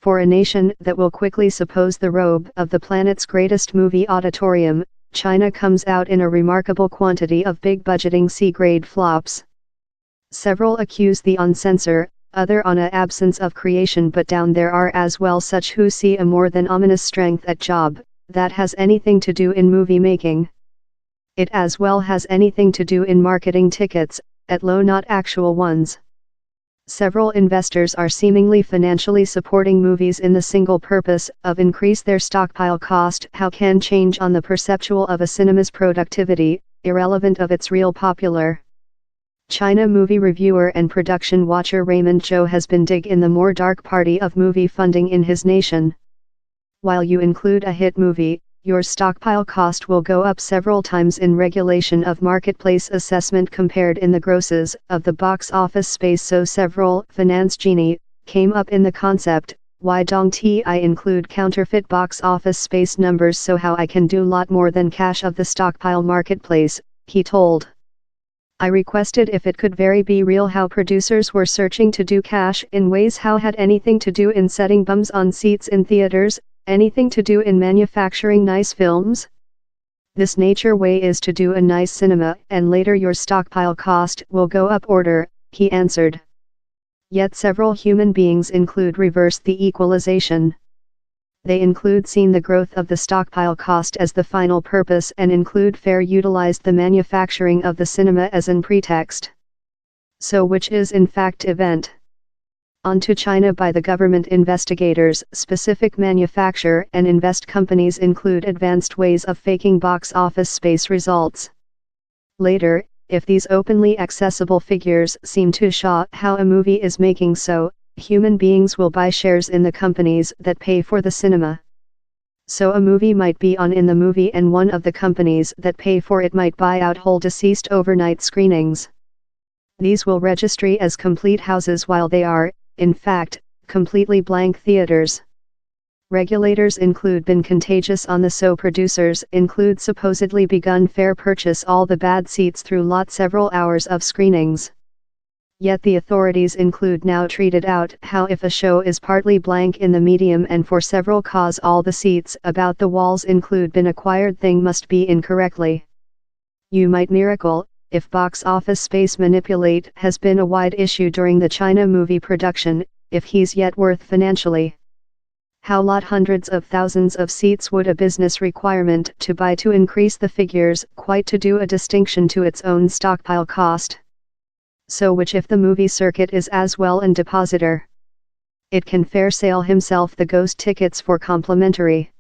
For a nation that will quickly suppose the robe of the planet's greatest movie auditorium, China comes out in a remarkable quantity of big-budgeting C-grade flops. Several accuse the on-censor, other on a absence of creation, but down there are as well such who see a more than ominous strength at job, that has anything to do in movie making. It as well has anything to do in marketing tickets, at low not actual ones. Several investors are seemingly financially supporting movies in the single purpose of increase their stockpile cost. How can change on the perceptual of a cinema's productivity, irrelevant of its real popular. China movie reviewer and production watcher Raymond Zhou has been dig in the more dark party of movie funding in his nation. While you include a hit movie, your stockpile cost will go up several times in regulation of marketplace assessment compared in the grosses of the box office space. So several finance genie came up in the concept, why don't I include counterfeit box office space numbers so how I can do lot more than cash of the stockpile marketplace, he told. I requested if it could very be real how producers were searching to do cash in ways how had anything to do in setting bums on seats in theaters, anything to do in manufacturing nice films? This nature way is to do a nice cinema and later your stockpile cost will go up order, he answered. Yet several human beings include reverse the equalization. They include seen the growth of the stockpile cost as the final purpose and include fair utilized the manufacturing of the cinema as an pretext. So which is in fact event? On to China by the government investigators. Specific manufacture and invest companies include advanced ways of faking box office space results. Later, if these openly accessible figures seem to show how a movie is making, so human beings will buy shares in the companies that pay for the cinema. So a movie might be on in the movie and one of the companies that pay for it might buy out whole deceased overnight screenings. These will register as complete houses while they are, in fact, completely blank theaters. Regulators include been contagious on the so producers include supposedly begun fair purchase all the bad seats through lot several hours of screenings. Yet the authorities include now treated out how if a show is partly blank in the medium and for several cause all the seats about the walls include been acquired thing must be incorrectly. You might miracle, if box office space manipulate has been a wide issue during the China movie production, if he's yet worth financially. How lot hundreds of thousands of seats would a business requirement to buy to increase the figures quite to do a distinction to its own stockpile cost. So which if the movie circuit is as well an depositor. It can fair sale himself the ghost tickets for complimentary.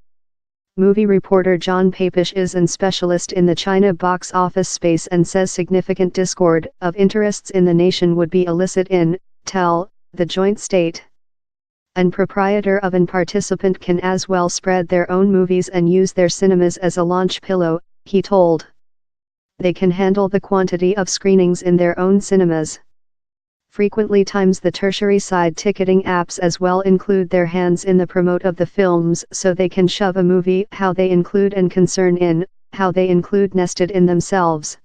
Movie reporter John Papish is an specialist in the China box office space and says significant discord of interests in the nation would be illicit in, the joint state. An proprietor of an participant can as well spread their own movies and use their cinemas as a launch pillow, he told. They can handle the quantity of screenings in their own cinemas. Frequently times the tertiary side ticketing apps as well include their hands in the promote of the films so they can shove a movie how they include and concern in, how they include nested in themselves.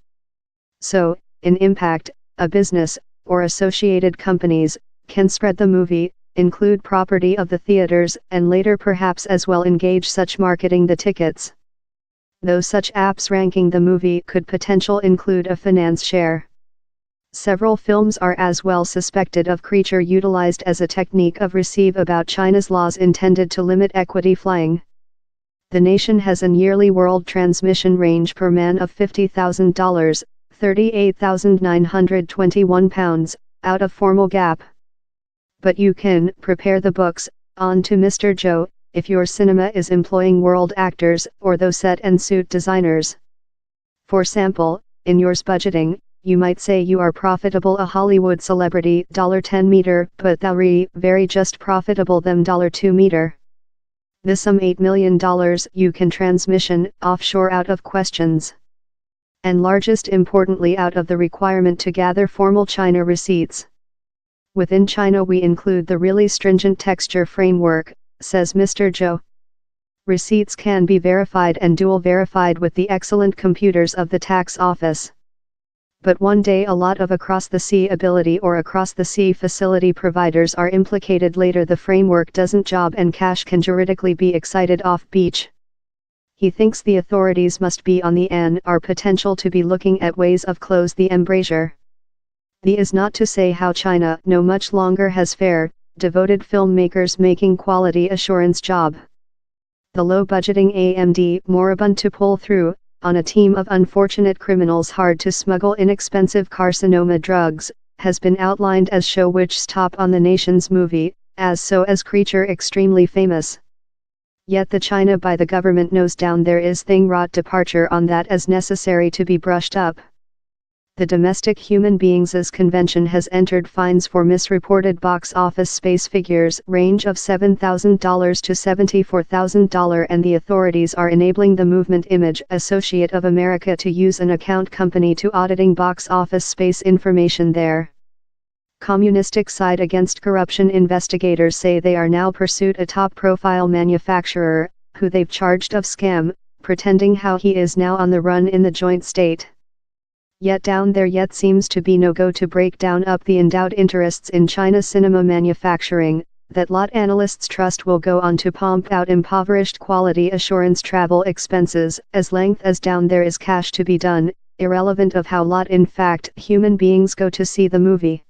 So, in impact, a business, or associated companies, can spread the movie, include property of the theaters and later perhaps as well engage such marketing the tickets. Though such apps ranking the movie could potential include a finance share. Several films are as well suspected of creature utilized as a technique of receive about China's laws intended to limit equity flying. The nation has an yearly world transmission range per man of $50,000, 38,921 pounds, out of formal gap. But you can prepare the books, on to Mr. Zhou, if your cinema is employing world actors or those set and suit designers. For sample, in yours budgeting, you might say you are profitable a Hollywood celebrity $10 meter, but thou very just profitable them $2 meter. This $8 million you can transmission offshore out of questions. And largest importantly out of the requirement to gather formal China receipts. Within China we include the really stringent texture framework, says Mr. Zhou. Receipts can be verified and dual verified with the excellent computers of the tax office. But one day a lot of across-the-sea ability or across-the-sea facility providers are implicated. Later the framework doesn't job and cash can juridically be excited off beach. He thinks the authorities must be on the are potential to be looking at ways of close the embrasure. The is not to say how China no much longer has fair, devoted filmmakers making quality assurance job. The low-budgeting AMD moribund to pull through, on a team of unfortunate criminals hard to smuggle inexpensive carcinoma drugs, has been outlined as show which's top on the nation's movie, as so as creature extremely famous. Yet the China by the government knows down there is thing wrought departure on that as necessary to be brushed up. The Domestic Human Beings' Convention has entered fines for misreported box office space figures range of $7,000 to $74,000 and the authorities are enabling the Movement Image Associate of America to use an account company to auditing box office space information there. Communistic side against corruption investigators say they are now pursued a top-profile manufacturer, who they've charged of scam, pretending how he is now on the run in the joint state. Yet down there yet seems to be no go to break down up the endowed interests in China cinema manufacturing, that lot analysts trust will go on to pump out impoverished quality assurance travel expenses, as length as down there is cash to be done, irrelevant of how lot in fact human beings go to see the movie.